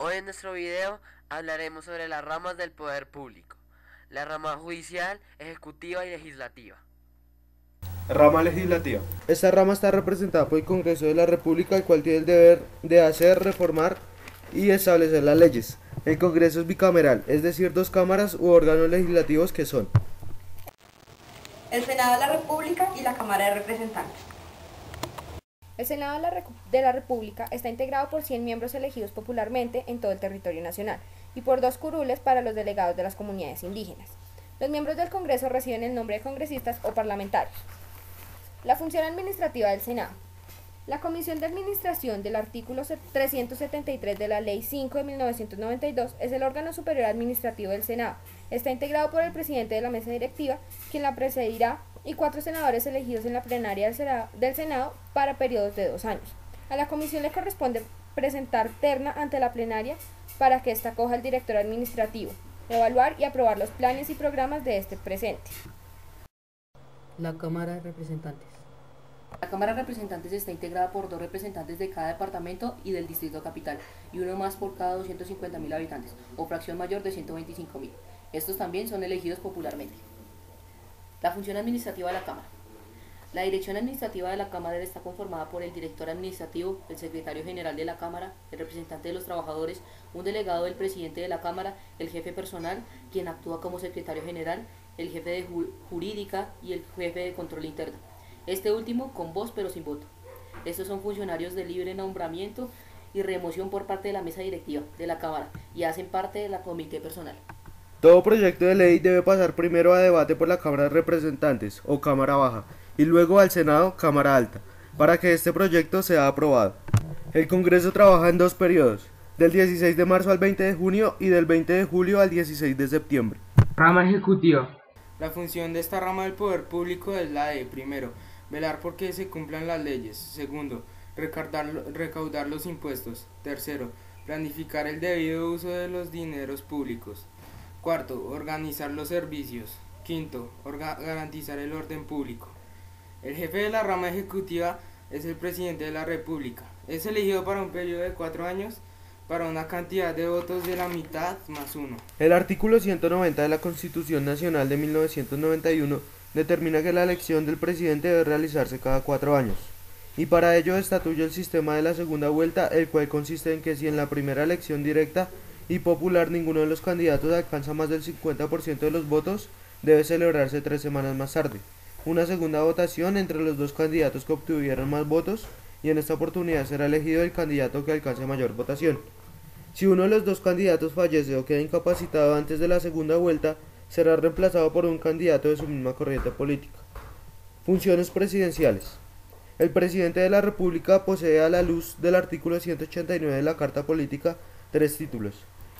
Hoy en nuestro video hablaremos sobre las ramas del poder público, la rama judicial, ejecutiva y legislativa. Rama legislativa. Esta rama está representada por el Congreso de la República, el cual tiene el deber de hacer, reformar y establecer las leyes. El Congreso es bicameral, es decir, dos cámaras u órganos legislativos que son el Senado de la República y la Cámara de Representantes. El Senado de la República está integrado por 100 miembros elegidos popularmente en todo el territorio nacional y por 2 curules para los delegados de las comunidades indígenas. Los miembros del Congreso reciben el nombre de congresistas o parlamentarios. La función administrativa del Senado. La Comisión de Administración del artículo 373 de la Ley 5 de 1992 es el órgano superior administrativo del Senado. Está integrado por el presidente de la mesa directiva, quien la presidirá, y 4 senadores elegidos en la plenaria del Senado para periodos de 2 años. A la comisión le corresponde presentar terna ante la plenaria para que ésta acoja al director administrativo, evaluar y aprobar los planes y programas de este presente. La Cámara de Representantes. La Cámara de Representantes está integrada por 2 representantes de cada departamento y del distrito capital, y uno más por cada 250.000 habitantes, o fracción mayor de 125.000. Estos también son elegidos popularmente. La función administrativa de la Cámara. La dirección administrativa de la Cámara está conformada por el director administrativo, el secretario general de la Cámara, el representante de los trabajadores, un delegado del presidente de la Cámara, el jefe personal, quien actúa como secretario general, el jefe de jurídica y el jefe de control interno. Este último con voz pero sin voto. Estos son funcionarios de libre nombramiento y remoción por parte de la mesa directiva de la Cámara y hacen parte de la comité personal. todo proyecto de ley debe pasar primero a debate por la Cámara de Representantes o Cámara Baja y luego al Senado, Cámara Alta, para que este proyecto sea aprobado. El Congreso trabaja en 2 periodos, del 16 de marzo al 20 de junio y del 20 de julio al 16 de septiembre. Rama ejecutiva. La función de esta rama del poder público es la de, primero, velar porque se cumplan las leyes. Segundo, recaudar los impuestos. Tercero, planificar el debido uso de los dineros públicos. Cuarto, organizar los servicios. Quinto, garantizar el orden público. El jefe de la rama ejecutiva es el presidente de la República. Es elegido para un periodo de 4 años para una cantidad de votos de la mitad más 1. El artículo 190 de la Constitución Nacional de 1991 determina que la elección del presidente debe realizarse cada 4 años, y para ello estatuye el sistema de la segunda vuelta, el cual consiste en que si en la primera elección directa y popular ninguno de los candidatos alcanza más del 50% de los votos, debe celebrarse 3 semanas más tarde una segunda votación entre los 2 candidatos que obtuvieron más votos, y en esta oportunidad será elegido el candidato que alcance mayor votación. Si uno de los 2 candidatos fallece o queda incapacitado antes de la segunda vuelta, será reemplazado por un candidato de su misma corriente política. Funciones presidenciales. El presidente de la República posee, a la luz del artículo 189 de la Carta Política, 3 títulos: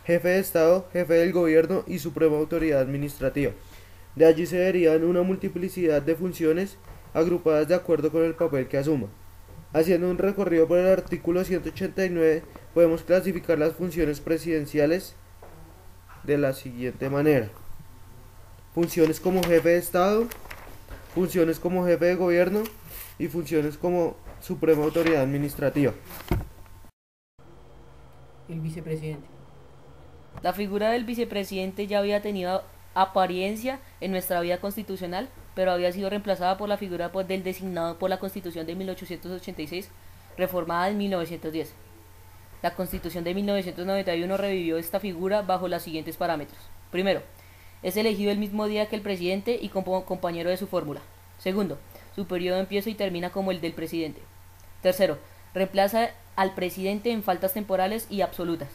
jefe de Estado, jefe del gobierno y suprema autoridad administrativa. De allí se derivan una multiplicidad de funciones agrupadas de acuerdo con el papel que asuma. Haciendo un recorrido por el artículo 189, podemos clasificar las funciones presidenciales de la siguiente manera: funciones como jefe de Estado, funciones como jefe de gobierno y funciones como suprema autoridad administrativa. El vicepresidente. La figura del vicepresidente ya había tenido apariencia en nuestra vida constitucional, pero había sido reemplazada por la figura del designado por la Constitución de 1886, reformada en 1910. La Constitución de 1991 revivió esta figura bajo los siguientes parámetros. Primero, es elegido el mismo día que el presidente y como compañero de su fórmula. Segundo, su periodo empieza y termina como el del presidente. Tercero, reemplaza al presidente en faltas temporales y absolutas.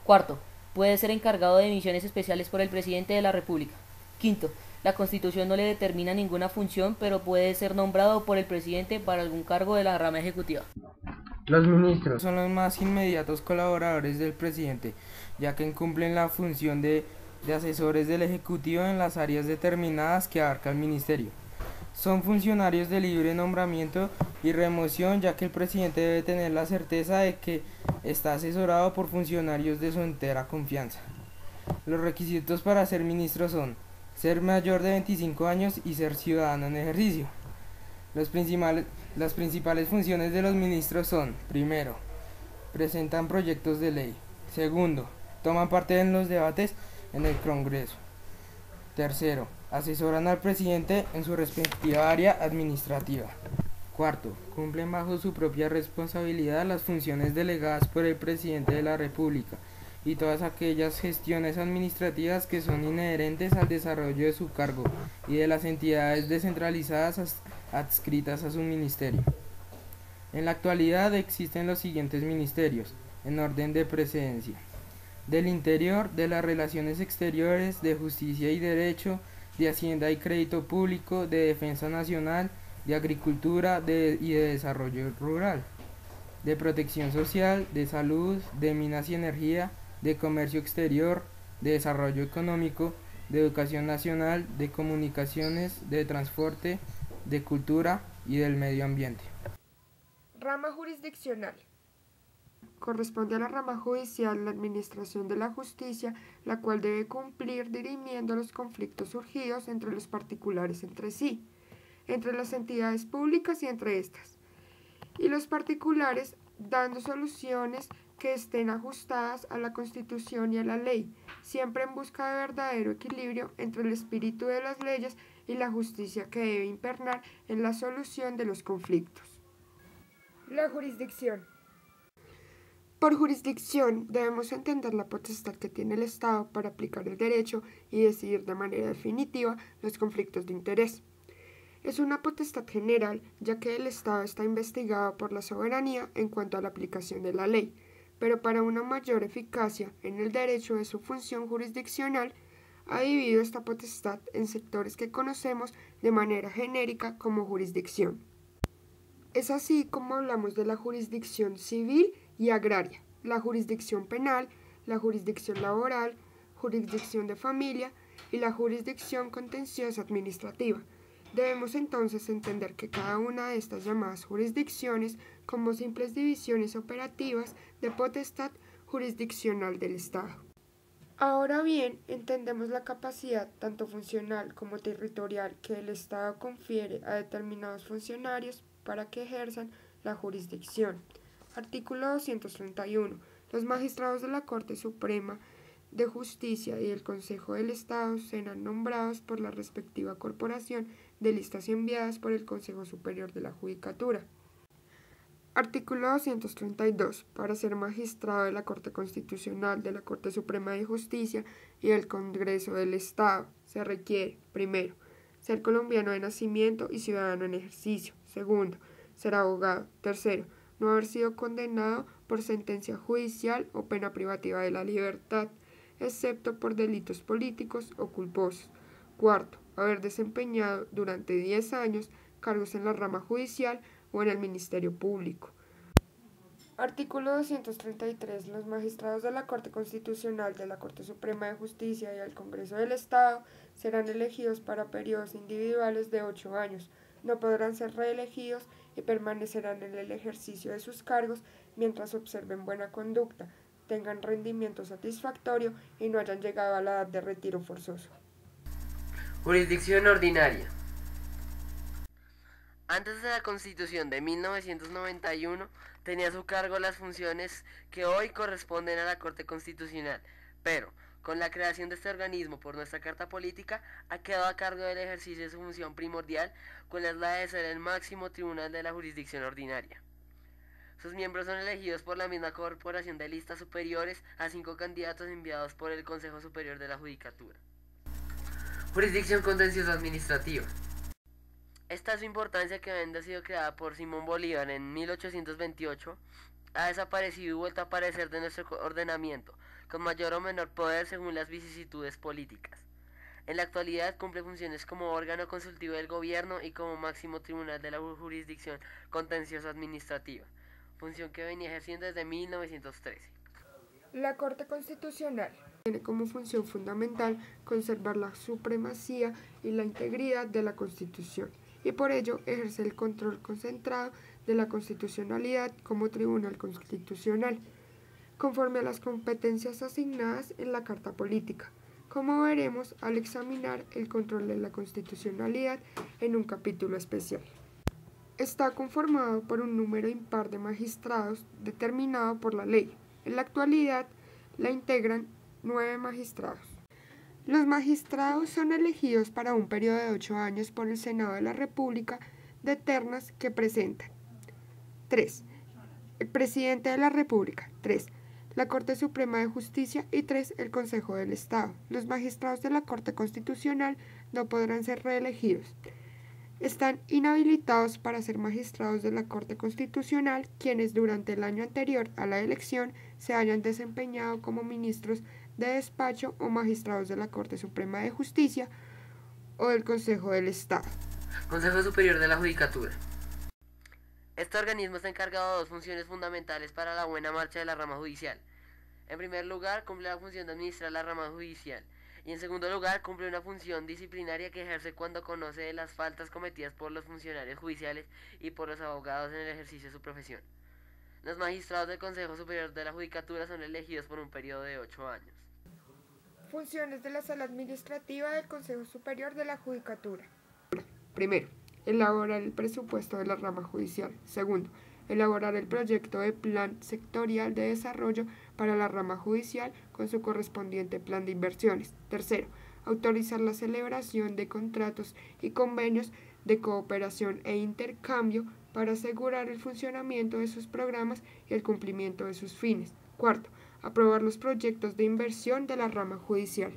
Cuarto, puede ser encargado de misiones especiales por el presidente de la República. Quinto, la Constitución no le determina ninguna función, pero puede ser nombrado por el presidente para algún cargo de la rama ejecutiva. Los ministros son los más inmediatos colaboradores del presidente, ya que cumplen la función de asesores del Ejecutivo en las áreas determinadas que abarca el ministerio. Son funcionarios de libre nombramiento y remoción, ya que el presidente debe tener la certeza de que está asesorado por funcionarios de su entera confianza. Los requisitos para ser ministro son ser mayor de 25 años y ser ciudadano en ejercicio. Las principales funciones de los ministros son: primero, presentan proyectos de ley. Segundo, toman parte en los debates en el Congreso. Tercero, asesoran al presidente en su respectiva área administrativa. Cuarto, cumplen bajo su propia responsabilidad las funciones delegadas por el presidente de la República y todas aquellas gestiones administrativas que son inherentes al desarrollo de su cargo y de las entidades descentralizadas adscritas a su ministerio. En la actualidad existen los siguientes ministerios, en orden de precedencia: del Interior, de las Relaciones Exteriores, de Justicia y Derecho, de Hacienda y Crédito Público, de Defensa Nacional, de Agricultura y de Desarrollo Rural, de Protección Social, de Salud, de Minas y Energía, de Comercio Exterior, de Desarrollo Económico, de Educación Nacional, de Comunicaciones, de Transporte, de Cultura y del Medio Ambiente. Rama jurisdiccional. Corresponde a la rama judicial la administración de la justicia, la cual debe cumplir dirimiendo los conflictos surgidos entre los particulares entre sí, entre las entidades públicas y entre estas, y los particulares dando soluciones que estén ajustadas a la Constitución y a la ley, siempre en busca de verdadero equilibrio entre el espíritu de las leyes y la justicia que debe impernar en la solución de los conflictos. La jurisdicción. Por jurisdicción debemos entender la potestad que tiene el Estado para aplicar el derecho y decidir de manera definitiva los conflictos de interés. Es una potestad general, ya que el Estado está investigado por la soberanía en cuanto a la aplicación de la ley, pero para una mayor eficacia en el derecho de su función jurisdiccional, ha dividido esta potestad en sectores que conocemos de manera genérica como jurisdicción. Es así como hablamos de la jurisdicción civil y agraria, la jurisdicción penal, la jurisdicción laboral, jurisdicción de familia y la jurisdicción contenciosa administrativa. Debemos entonces entender que cada una de estas llamadas jurisdicciones como simples divisiones operativas de potestad jurisdiccional del Estado. Ahora bien, entendemos la capacidad tanto funcional como territorial que el Estado confiere a determinados funcionarios para que ejerzan la jurisdicción. Artículo 231. Los magistrados de la Corte Suprema de Justicia y del Consejo del Estado serán nombrados por la respectiva corporación de listas enviadas por el Consejo Superior de la Judicatura. Artículo 232. Para ser magistrado de la Corte Constitucional, de la Corte Suprema de Justicia y del Congreso del Estado, se requiere, primero, ser colombiano de nacimiento y ciudadano en ejercicio. Segundo, ser abogado. Tercero, no haber sido condenado por sentencia judicial o pena privativa de la libertad, excepto por delitos políticos o culposos. Cuarto, haber desempeñado durante 10 años cargos en la rama judicial o en el Ministerio Público. Artículo 233. Los magistrados de la Corte Constitucional, de la Corte Suprema de Justicia y del Congreso del Estado serán elegidos para periodos individuales de 8 años. No podrán ser reelegidos y permanecerán en el ejercicio de sus cargos mientras observen buena conducta, tengan rendimiento satisfactorio y no hayan llegado a la edad de retiro forzoso. Jurisdicción ordinaria. Antes de la Constitución de 1991, tenía a su cargo las funciones que hoy corresponden a la Corte Constitucional, pero con la creación de este organismo por nuestra Carta Política, ha quedado a cargo del ejercicio de su función primordial, cual es la de ser el máximo tribunal de la jurisdicción ordinaria. Sus miembros son elegidos por la misma corporación de listas superiores a 5 candidatos enviados por el Consejo Superior de la Judicatura. Jurisdicción contenciosa administrativa. Esta su importancia, que había sido creada por Simón Bolívar en 1828, ha desaparecido y vuelto a aparecer de nuestro ordenamiento, con mayor o menor poder según las vicisitudes políticas. En la actualidad cumple funciones como órgano consultivo del gobierno y como máximo tribunal de la jurisdicción contenciosa administrativa, función que venía ejerciendo desde 1913. La Corte Constitucional tiene como función fundamental conservar la supremacía y la integridad de la Constitución, y por ello ejerce el control concentrado de la constitucionalidad como Tribunal Constitucional, conforme a las competencias asignadas en la Carta Política, como veremos al examinar el control de la constitucionalidad en un capítulo especial. Está conformado por un número impar de magistrados determinado por la ley. En la actualidad, La integran 9 magistrados. Los magistrados son elegidos para un periodo de 8 años por el Senado de la República de ternas que presentan 3. El Presidente de la República, 3. La Corte Suprema de Justicia y 3. El Consejo del Estado. Los magistrados de la Corte Constitucional no podrán ser reelegidos. Están inhabilitados para ser magistrados de la Corte Constitucional quienes durante el año anterior a la elección se hayan desempeñado como ministros de despacho o magistrados de la Corte Suprema de Justicia o del Consejo del Estado. Consejo Superior de la Judicatura. Este organismo está encargado de dos funciones fundamentales para la buena marcha de la rama judicial. En primer lugar, cumple la función de administrar la rama judicial. Y en segundo lugar, cumple una función disciplinaria que ejerce cuando conoce de las faltas cometidas por los funcionarios judiciales y por los abogados en el ejercicio de su profesión. Los magistrados del Consejo Superior de la Judicatura son elegidos por un periodo de 8 años. Funciones de la Sala Administrativa del Consejo Superior de la Judicatura. Primero, elaborar el presupuesto de la rama judicial. Segundo, elaborar el proyecto de plan sectorial de desarrollo para la rama judicial con su correspondiente plan de inversiones. Tercero, autorizar la celebración de contratos y convenios de cooperación e intercambio para asegurar el funcionamiento de sus programas y el cumplimiento de sus fines. Cuarto, aprobar los proyectos de inversión de la rama judicial.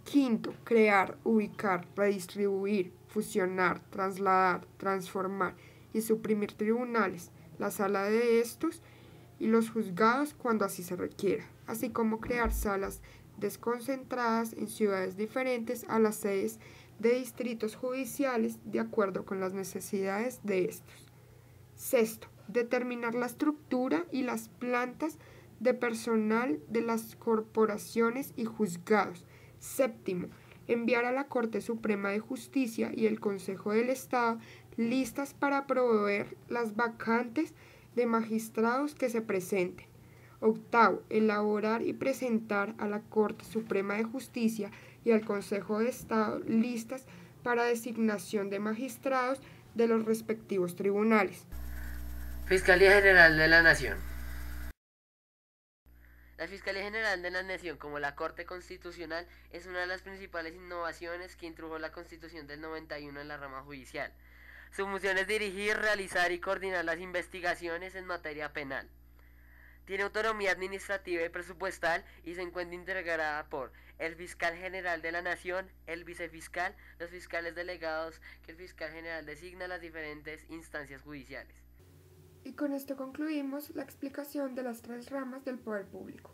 Quinto, crear, ubicar, redistribuir, fusionar, trasladar, transformar y suprimir tribunales, la sala de estos y los juzgados cuando así se requiera, así como crear salas desconcentradas en ciudades diferentes a las sedes de distritos judiciales de acuerdo con las necesidades de estos. Sexto, determinar la estructura y las plantas de personal de las corporaciones y juzgados. Séptimo, enviar a la Corte Suprema de Justicia y el Consejo del Estado listas para proveer las vacantes de magistrados que se presenten. Octavo, elaborar y presentar a la Corte Suprema de Justicia y al Consejo de Estado listas para designación de magistrados de los respectivos tribunales. Fiscalía General de la Nación. La Fiscalía General de la Nación, como la Corte Constitucional, es una de las principales innovaciones que introdujo la Constitución del 91 en la rama judicial. Su función es dirigir, realizar y coordinar las investigaciones en materia penal. Tiene autonomía administrativa y presupuestal y se encuentra integrada por el Fiscal General de la Nación, el Vicefiscal, los fiscales delegados que el Fiscal General designa a las diferentes instancias judiciales. Y con esto concluimos la explicación de las 3 ramas del poder público.